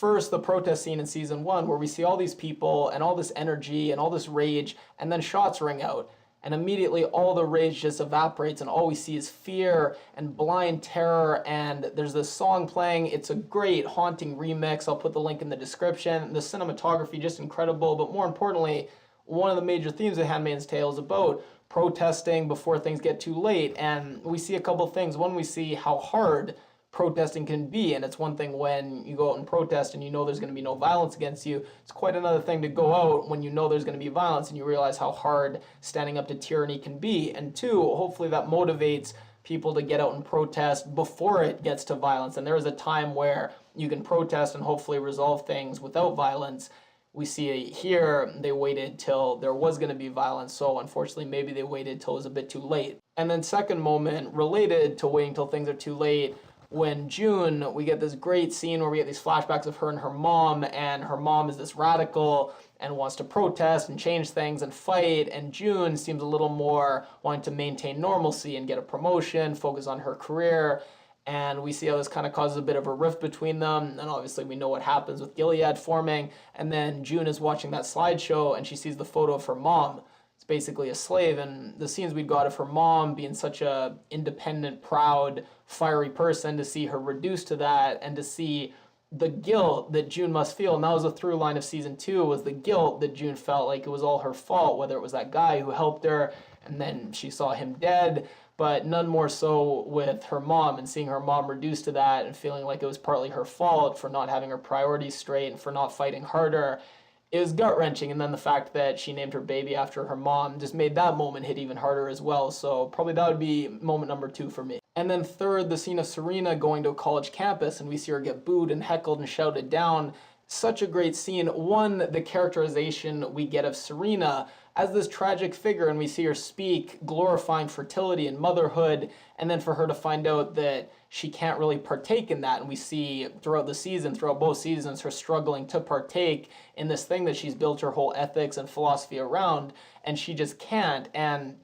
first the protest scene in season 1 where we see all these people and all this energy and all this rage, and then shots ring out. And immediately all the rage just evaporates and all we see is fear and blind terror, and there's this song playing. It's a great haunting remix. I'll put the link in the description. The cinematography just incredible, but more importantly, one of the major themes of Handmaid's Tale is about protesting before things get too late. And we see a couple things. One, we see how hard protesting can be, and it's one thing when you go out and protest and you know there's going to be no violence against you. It's quite another thing to go out when you know there's going to be violence and you realize how hard standing up to tyranny can be. And two, hopefully that motivates people to get out and protest before it gets to violence. And there is a time where you can protest and hopefully resolve things without violence. We see here they waited till there was going to be violence, so unfortunately maybe they waited till it was a bit too late. And then second moment related to waiting till things are too late, when June, we get this great scene where we get these flashbacks of her and her mom is this radical and wants to protest and change things and fight, and June seems a little more wanting to maintain normalcy and get a promotion, focus on her career, and we see how this kind of causes a bit of a rift between them, and obviously we know what happens with Gilead forming, and then June is watching that slideshow and she sees the photo of her mom. It's basically a slave, and the scenes we got of her mom being such a independent, proud, fiery person, to see her reduced to that and to see the guilt that June must feel. And that was a through line of season 2, was the guilt that June felt like it was all her fault, whether it was that guy who helped her and then she saw him dead, but none more so with her mom, and seeing her mom reduced to that and feeling like it was partly her fault for not having her priorities straight and for not fighting harder. It was gut-wrenching, and then the fact that she named her baby after her mom just made that moment hit even harder as well, so probably that would be moment number 2 for me. And then third, the scene of Serena going to a college campus, and we see her get booed and heckled and shouted down. Such a great scene. One, the characterization we get of Serena as this tragic figure, and we see her speak, glorifying fertility and motherhood, and then for her to find out that she can't really partake in that, and we see throughout the season, throughout both seasons, her struggling to partake in this thing that she's built her whole ethics and philosophy around, and she just can't. And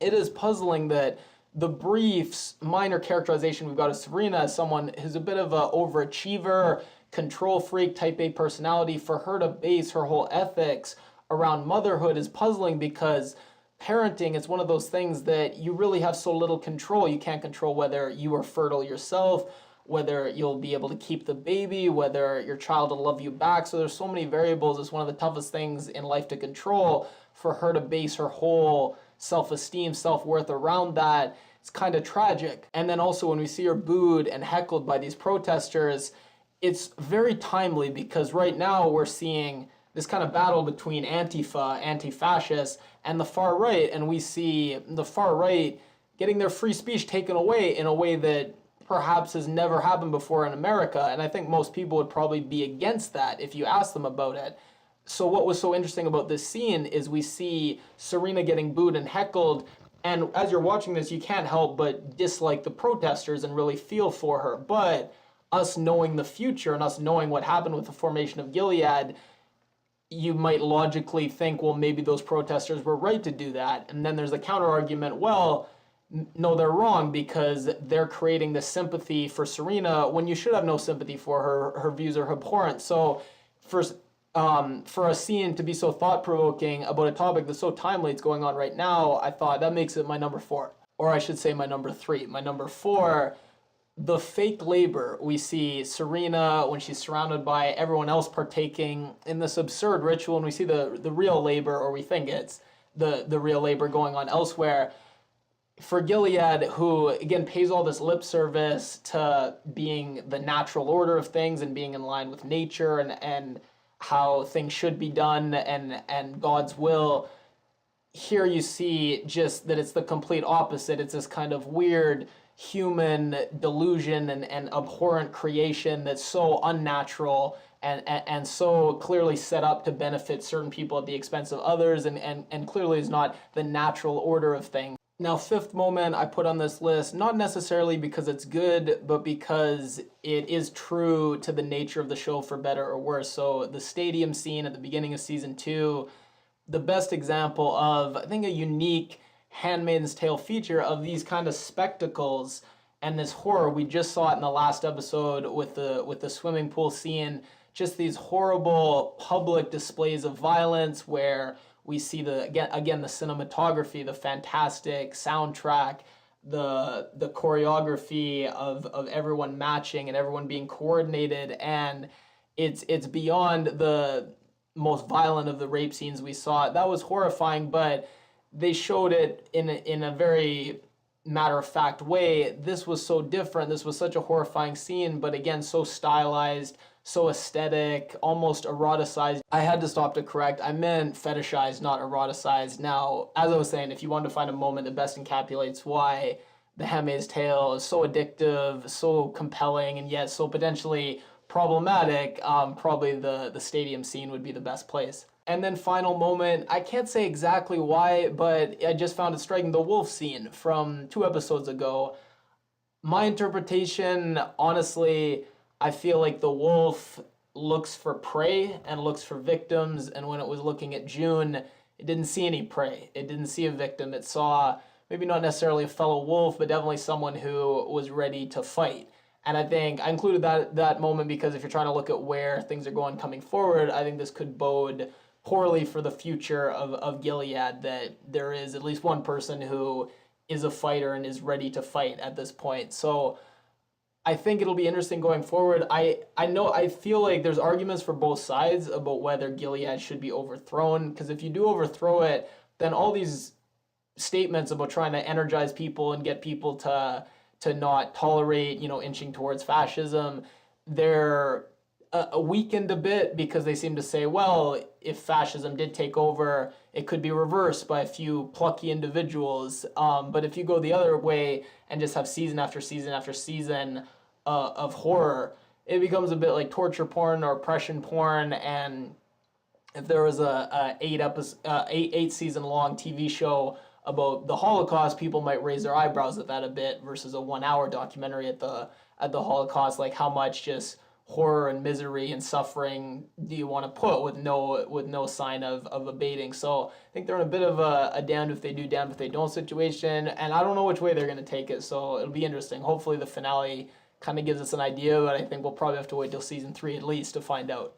it is puzzling that the brief, minor characterization we've got of Serena as someone who's a bit of an overachiever, control freak, type A personality, for her to base her whole ethics around motherhood is puzzling, because parenting is one of those things that you really have so little control. You can't control whether you are fertile yourself, whether you'll be able to keep the baby, whether your child will love you back. So there's so many variables. It's one of the toughest things in life to control. For her to base her whole self-esteem, self-worth around that, it's kind of tragic. And then also when we see her booed and heckled by these protesters, it's very timely, because right now we're seeing this kind of battle between Antifa, anti-fascists, and the far right, and we see the far right getting their free speech taken away in a way that perhaps has never happened before in America, and I think most people would probably be against that if you asked them about it. So what was so interesting about this scene is we see Serena getting booed and heckled, and as you're watching this, you can't help but dislike the protesters and really feel for her. But us knowing the future and us knowing what happened with the formation of Gilead, you might logically think, well, maybe those protesters were right to do that. And then there's a counter argument, well, no, they're wrong, because they're creating this sympathy for Serena when you should have no sympathy for her. Her views are abhorrent. So for a scene to be so thought-provoking about a topic that's so timely, it's going on right now, I thought that makes it my number 4. Or I should say my number 3. My number 4, the fake labor. We see Serena when she's surrounded by everyone else partaking in this absurd ritual, and we see the real labor, or we think it's the real labor going on elsewhere. For Gilead, who again pays all this lip service to being the natural order of things and being in line with nature and how things should be done and God's will, here you see just that it's the complete opposite. It's this kind of weird human delusion and abhorrent creation that's so unnatural and so clearly set up to benefit certain people at the expense of others, and clearly is not the natural order of things. Now, 5th moment I put on this list, not necessarily because it's good, but because it is true to the nature of the show, for better or worse. So the stadium scene at the beginning of season 2, the best example of, I think, a unique Handmaid's Tale feature of these kind of spectacles and this horror. We just saw it in the last episode with the swimming pool scene, just these horrible public displays of violence where we see again the cinematography, the fantastic soundtrack, the choreography of everyone matching and everyone being coordinated, and it's beyond the most violent of the rape scenes we saw. That was horrifying, but they showed it in a very matter-of-fact way. This was so different. This was such a horrifying scene, but again, so stylized, so aesthetic, almost eroticized. I had to stop to correct. I meant fetishized, not eroticized. Now, as I was saying, if you wanted to find a moment that best encapsulates why The Handmaid's Tale is so addictive, so compelling, and yet so potentially problematic, probably the stadium scene would be the best place. And then final moment, I can't say exactly why, but I just found it striking, the wolf scene from 2 episodes ago. My interpretation, honestly, I feel like the wolf looks for prey and looks for victims, and when it was looking at June, it didn't see any prey. It didn't see a victim. It saw maybe not necessarily a fellow wolf, but definitely someone who was ready to fight. And I think I included that moment because if you're trying to look at where things are going coming forward, I think this could bode poorly for the future of Gilead, that there is at least one person who is a fighter and is ready to fight at this point. So I think it'll be interesting going forward. I feel like there's arguments for both sides about whether Gilead should be overthrown, because if you do overthrow it, then all these statements about trying to energize people and get people to not tolerate, inching towards fascism, they're weakened a bit, because they seem to say, well, if fascism did take over, it could be reversed by a few plucky individuals. But if you go the other way and just have season after season after season of horror, it becomes a bit like torture porn or oppression porn. And if there was a 8 season long TV show about the Holocaust, people might raise their eyebrows at that a bit, versus a 1 hour documentary at the Holocaust. Like, how much just horror and misery and suffering do you want to put with no sign of abating? So I think they're in a bit of a damned if they do, damned if they don't situation, and I don't know which way they're going to take it, so it'll be interesting. Hopefully the finale kind of gives us an idea, but I think we'll probably have to wait till season 3 at least to find out.